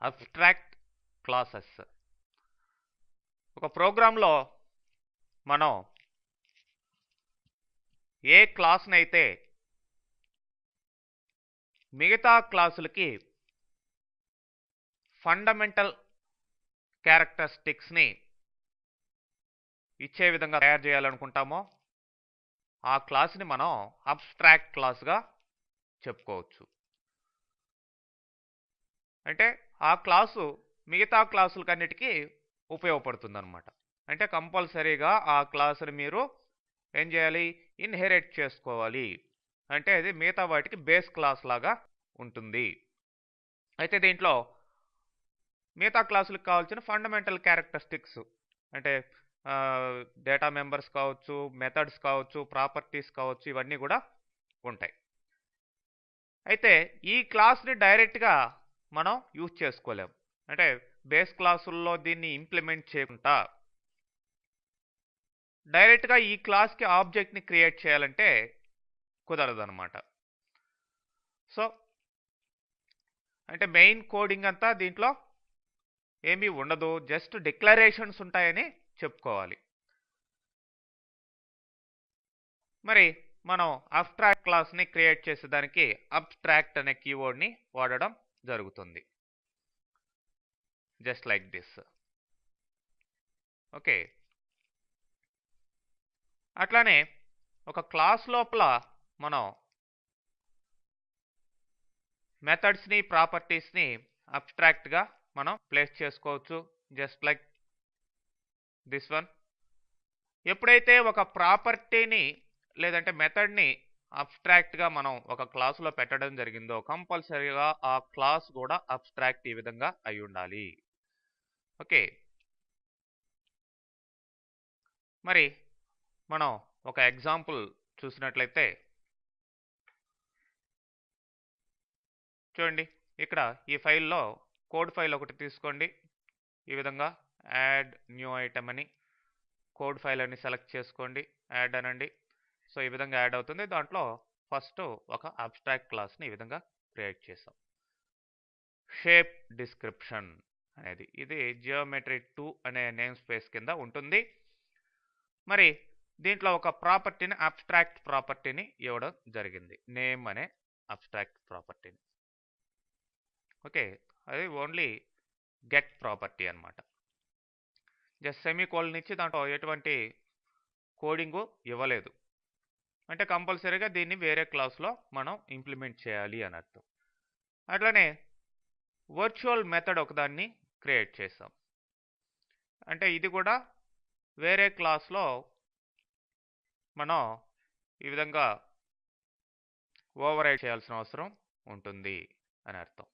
Abstract classes. ఒక ప్రోగ్రాంలో మనం ఏ క్లాస్నైతే మిగతా క్లాసులకి ఫండమెంటల్ క్యారెక్టరిస్టిక్స్ని ఇచ్చే విధంగా తయారు చేయాలనుకుంటామో ఆ క్లాస్ని మనం అబ్స్ట్రాక్ట్ క్లాస్గా చెప్పుకోవచ్చు. అంటే ఆ క్లాసు మిగతా క్లాసులకన్నిటికీ ఉపయోగపడుతుంది అనమాట. అంటే కంపల్సరీగా ఆ క్లాసుని మీరు ఏం చేయాలి, ఇన్హెరిట్ చేసుకోవాలి. అంటే అది మిగతా వాటికి బేస్ క్లాస్ లాగా ఉంటుంది. అయితే దీంట్లో మిగతా క్లాసులకు కావాల్సిన ఫండమెంటల్ క్యారెక్టరిస్టిక్స్ అంటే డేటా మెంబర్స్ కావచ్చు, మెథడ్స్ కావచ్చు, ప్రాపర్టీస్ కావచ్చు, ఇవన్నీ కూడా ఉంటాయి. అయితే ఈ క్లాస్ని డైరెక్ట్గా మనం యూజ్ చేసుకోలేం. అంటే బేస్ క్లాసుల్లో దీన్ని ఇంప్లిమెంట్ చేయకుండా డైరెక్ట్గా ఈ క్లాస్కి ఆబ్జెక్ట్ని క్రియేట్ చేయాలంటే కుదరదు అనమాట. సో అంటే మెయిన్ కోడింగ్ అంతా దీంట్లో ఏమీ ఉండదు, జస్ట్ డిక్లరేషన్స్ ఉంటాయని చెప్పుకోవాలి. మరి మనం అబ్స్ట్రాక్ట్ క్లాస్ని క్రియేట్ చేసేదానికి అబ్స్ట్రాక్ట్ అనే కీవర్డ్ని వాడడం జరుగుతుంది. Just like this. ఓకే, అట్లానే ఒక క్లాస్ లోపల మనం మెథడ్స్ని, ప్రాపర్టీస్ని అబ్స్ట్రాక్ట్గా మనం ప్లేస్ చేసుకోవచ్చు. Just like this one. ఎప్పుడైతే ఒక ప్రాపర్టీని లేదంటే మెథడ్ని అబ్స్ట్రాక్ట్గా మనం ఒక క్లాసులో పెట్టడం జరిగిందో కంపల్సరీగా ఆ క్లాస్ కూడా అబ్స్ట్రాక్ట్ ఈ విధంగా అయి ఉండాలి. ఓకే, మరి మనం ఒక ఎగ్జాంపుల్ చూసినట్లయితే చూడండి, ఇక్కడ ఈ ఫైల్లో కోడ్ ఫైల్ ఒకటి తీసుకోండి. ఈ విధంగా యాడ్ న్యూ ఐటమ్ అని కోడ్ ఫైల్ అని సెలెక్ట్ చేసుకోండి, యాడ్ అనండి. సో ఈ విధంగా యాడ్ అవుతుంది. దాంట్లో ఫస్ట్ ఒక అబ్స్ట్రాక్ట్ క్లాస్ని ఈ విధంగా క్రియేట్ చేసాం. షేప్ డిస్క్రిప్షన్ అనేది ఇది జియోమెట్రీ 2 అనే నేమ్ స్పేస్ కింద ఉంటుంది. మరి దీంట్లో ఒక ప్రాపర్టీని అబ్స్ట్రాక్ట్ ప్రాపర్టీని ఇవ్వడం జరిగింది, నేమ్ అనే అబ్స్ట్రాక్ట్ ప్రాపర్టీని. ఓకే, అది ఓన్లీ గెట్ ప్రాపర్టీ అనమాట. జస్ట్ సెమీకోలన్ ఇచ్చి దాంట్లో ఎటువంటి కోడింగు ఇవ్వలేదు. అంటే కంపల్సరీగా దీన్ని వేరే క్లాస్లో మనం ఇంప్లిమెంట్ చేయాలి అని అర్థం. అట్లానే వర్చువల్ మెథడ్ ఒకదాన్ని క్రియేట్ చేసాం. అంటే ఇది కూడా వేరే క్లాస్లో మనం ఈ విధంగా ఓవర్ రైడ్ చేయాల్సిన అవసరం ఉంటుంది అని అర్థం.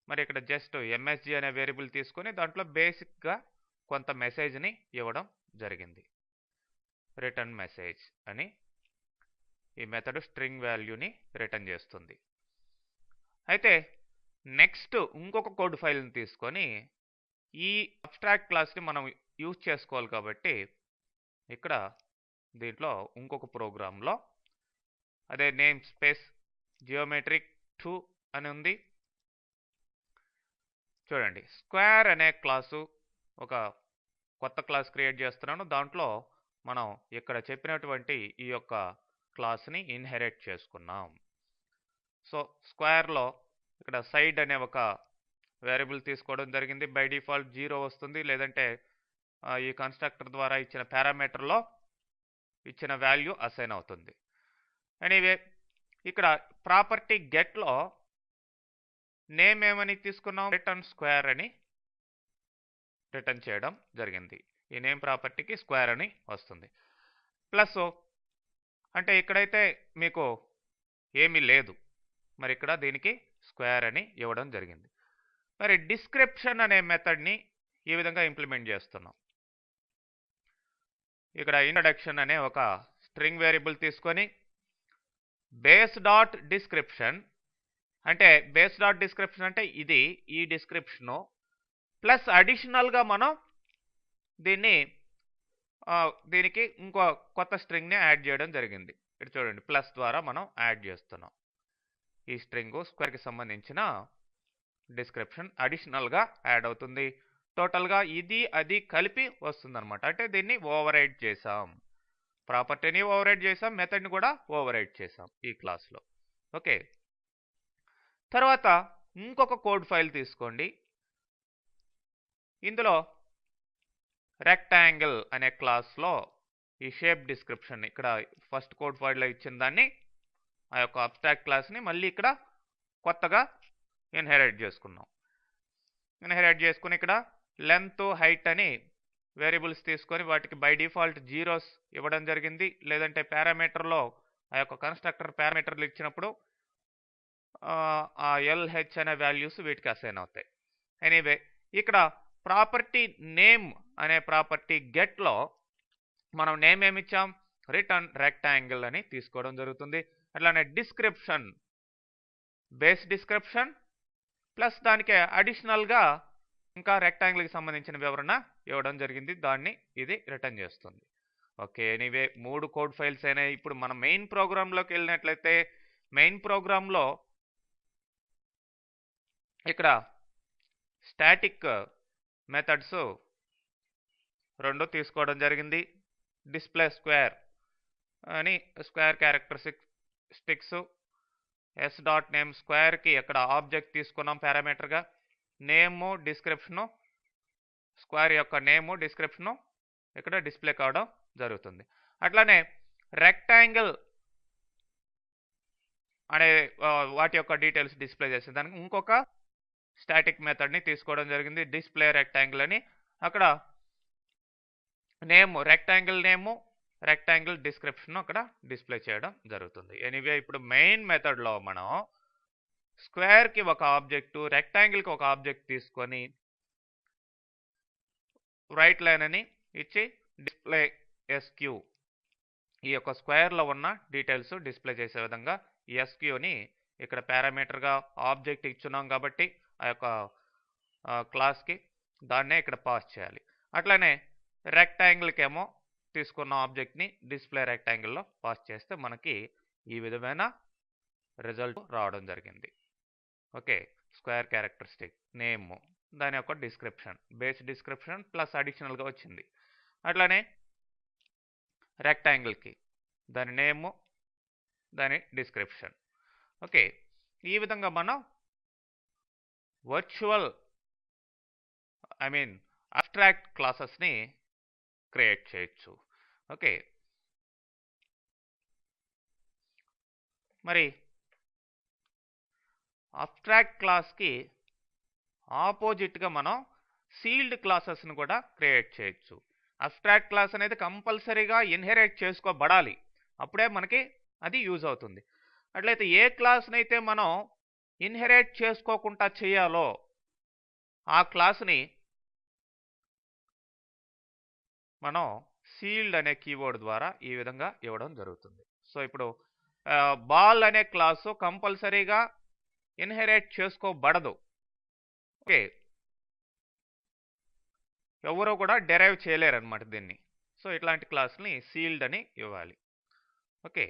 మరి ఇక్కడ జస్ట్ ఎంఎస్జి అనే వేరియబుల్ తీసుకొని దాంట్లో బేసిక్గా కొంత మెసేజ్ని ఇవ్వడం జరిగింది. రిటర్న్ మెసేజ్ అని ఈ మెథడ్ స్ట్రింగ్ వాల్యూని రిటర్న్ చేస్తుంది. అయితే నెక్స్ట్ ఇంకొక కోడ్ ఫైల్ని తీసుకొని ఈ అబ్స్ట్రాక్ట్ క్లాస్ని మనం యూజ్ చేసుకోవాలి కాబట్టి ఇక్కడ దీంట్లో ఇంకొక ప్రోగ్రాంలో అదే నేమ్ స్పేస్ జియోమెట్రిక్ 2 అని ఉంది. చూడండి, స్క్వేర్ అనే క్లాసు ఒక కొత్త క్లాస్ క్రియేట్ చేస్తున్నాను. దాంట్లో మనం ఇక్కడ చెప్పినటువంటి ఈ యొక్క క్లాస్ని ఇన్హెరిట్ చేసుకున్నాం. సో స్క్వేర్లో ఇక్కడ సైడ్ అనే ఒక వేరియబుల్ తీసుకోవడం జరిగింది. బై డిఫాల్ట్ 0 వస్తుంది, లేదంటే ఈ కన్స్ట్రక్టర్ ద్వారా ఇచ్చిన పారామీటర్లో ఇచ్చిన వాల్యూ అసైన్ అవుతుంది. ఎనీవే ఇక్కడ ప్రాపర్టీ గెట్లో నేమ్ ఏమని తీసుకున్నాం, రిటర్న్ స్క్వేర్ అని రిటర్న్ చేయడం జరిగింది. ఈ నేమ్ ప్రాపర్టీకి స్క్వేర్ అని వస్తుంది. ప్లస్ అంటే ఇక్కడైతే మీకు ఏమీ లేదు, మరి ఇక్కడ దీనికి స్క్వేర్ అని ఇవ్వడం జరిగింది. మరి డిస్క్రిప్షన్ అనే మెథడ్ని ఈ విధంగా ఇంప్లిమెంట్ చేస్తున్నాం. ఇక్కడ ఇంట్రడక్షన్ అనే ఒక స్ట్రింగ్ వేరియబుల్ తీసుకొని బేస్ డాట్ డిస్క్రిప్షన్ అంటే బేస్ డాట్ డిస్క్రిప్షన్ అంటే ఇది ఈ డిస్క్రిప్షను ప్లస్ అడిషనల్గా మనం దీనికి ఇంకో కొత్త స్ట్రింగ్ని యాడ్ చేయడం జరిగింది. ఇక్కడ చూడండి, ప్లస్ ద్వారా మనం యాడ్ చేస్తున్నాం. ఈ స్ట్రింగ్ స్క్వేర్కి సంబంధించిన డిస్క్రిప్షన్ అడిషనల్గా యాడ్ అవుతుంది. టోటల్గా ఇది అది కలిపి వస్తుంది అనమాట. అంటే దీన్ని ఓవర్ రైడ్ చేసాం, ప్రాపర్టీని ఓవర్ రైడ్ చేసాం, మెథడ్ని కూడా ఓవర్ రైడ్ చేసాం ఈ క్లాస్లో. ఓకే, తర్వాత ఇంకొక కోడ్ ఫైల్ తీసుకోండి. ఇందులో రెక్టాంగిల్ అనే క్లాస్లో ఈ షేప్ డిస్క్రిప్షన్ ఇక్కడ ఫస్ట్ కోడ్ ఫైల్లో ఇచ్చిన దాన్ని, ఆ యొక్క అబ్స్ట్రాక్ట్ క్లాస్ని మళ్ళీ ఇక్కడ కొత్తగా ఇన్హెరిట్ చేసుకున్నాం. ఇన్హెరిట్ చేసుకుని ఇక్కడ లెంత్ హైట్ అని వేరియబుల్స్ తీసుకొని వాటికి బై డిఫాల్ట్ జీరోస్ ఇవ్వడం జరిగింది. లేదంటే పారామీటర్లో ఆ యొక్క కన్స్ట్రక్టర్ పారామీటర్లు ఇచ్చినప్పుడు ఆ ఎల్హెచ్ అనే వాల్యూస్ వీటికి అసైన్ అవుతాయి. ఎనీవే, ఇక్కడ ప్రాపర్టీ నేమ్ అనే ప్రాపర్టీ గెట్లో మనం నేమ్ ఏమి ఇచ్చాం, రిటర్న్ రెక్టాంగిల్ అని తీసుకోవడం జరుగుతుంది. అట్లానే డిస్క్రిప్షన్, బేస్ డిస్క్రిప్షన్ ప్లస్ దానికి అడిషనల్గా ఇంకా రెక్టాంగిల్కి సంబంధించిన వివరణ ఇవ్వడం జరిగింది, దాన్ని ఇది రిటర్న్ చేస్తుంది. ఓకే, ఎనీవే 3 కోడ్ ఫైల్స్ అయినాయి. ఇప్పుడు మనం మెయిన్ ప్రోగ్రాంలోకి వెళ్ళినట్లయితే మెయిన్ ప్రోగ్రాంలో ఇక్కడ స్టాటిక్ మెథడ్స్ 2 తీసుకోవడం జరిగింది. డిస్ప్లే స్క్వేర్ అని square characteristics, S dot name స్క్వేర్కి ఇక్కడ ఆబ్జెక్ట్ తీసుకున్నాం పారామీటర్గా, నేము డిస్క్రిప్షను, స్క్వేర్ యొక్క నేము డిస్క్రిప్షను ఇక్కడ డిస్ప్లే కావడం జరుగుతుంది. అట్లానే రెక్టాంగిల్ అనే వాటి యొక్క డీటెయిల్స్ డిస్ప్లే చేస్తుంది. దానికి ఇంకొక స్టాటిక్ మెథడ్ని తీసుకోవడం జరిగింది, డిస్ప్లే రెక్టాంగిల్ అని. అక్కడ నేమ్ రెక్టాంగిల్ నేము, రెక్టాంగిల్ డిస్క్రిప్షన్ అక్కడ డిస్ప్లే చేయడం జరుగుతుంది. ఎనీవే, ఇప్పుడు మెయిన్ మెథడ్లో మనం స్క్వేర్కి ఒక ఆబ్జెక్టు, రెక్టాంగిల్కి ఒక ఆబ్జెక్ట్ తీసుకొని రైట్ లైన్ అని ఇచ్చి డిస్ప్లే ఎస్క్యూ, ఈ యొక్క స్క్వేర్లో ఉన్న డీటెయిల్స్ డిస్ప్లే చేసే విధంగా ఎస్క్యూని ఇక్కడ పారామీటర్గా ఆబ్జెక్ట్ ఇచ్చున్నాం కాబట్టి ఆ యొక్క క్లాస్కి దాన్నే ఇక్కడ పాస్ చేయాలి. అట్లానే రెక్టాంగిల్కి ఏమో తీసుకున్న ఆబ్జెక్ట్ని డిస్ప్లే రెక్టాంగిల్లో పాస్ చేస్తే మనకి ఈ విధమైన రిజల్ట్ రావడం జరిగింది. ఓకే, స్క్వేర్ క్యారెక్టరిస్టిక్ నేమ్, దాని యొక్క డిస్క్రిప్షన్, బేస్ డిస్క్రిప్షన్ ప్లస్ అడిషనల్గా వచ్చింది. అట్లానే రెక్టాంగిల్కి దాని నేము, దాని డిస్క్రిప్షన్. ఓకే, ఈ విధంగా మనం వర్చువల్ అబ్స్ట్రాక్ట్ క్లాసెస్ని క్రియేట్ చేయొచ్చు. ఓకే, మరి అబ్స్ట్రాక్ట్ క్లాస్కి ఆపోజిట్గా మనం సీల్డ్ క్లాసెస్ని కూడా క్రియేట్ చేయొచ్చు. అబ్స్ట్రాక్ట్ క్లాస్ అనేది కంపల్సరీగా ఇన్హెరిట్ చేసుకోబడాలి, అప్పుడే మనకి అది యూజ్ అవుతుంది. అట్లయితే ఏ క్లాస్నైతే మనం ఇన్హెరిట్ చేసుకోకుండా చేయాలో ఆ క్లాస్ని మనం సీల్డ్ అనే కీవర్డ్ ద్వారా ఈ విధంగా ఇవ్వడం జరుగుతుంది. సో ఇప్పుడు బాల్ అనే క్లాసు కంపల్సరీగా ఇన్హెరిట్ చేసుకోబడదు. ఓకే, ఎవరో కూడా డెరైవ్ చేయలేరు అనమాట దీన్ని. సో ఇట్లాంటి క్లాస్ని సీల్డ్ అని ఇవ్వాలి. ఓకే,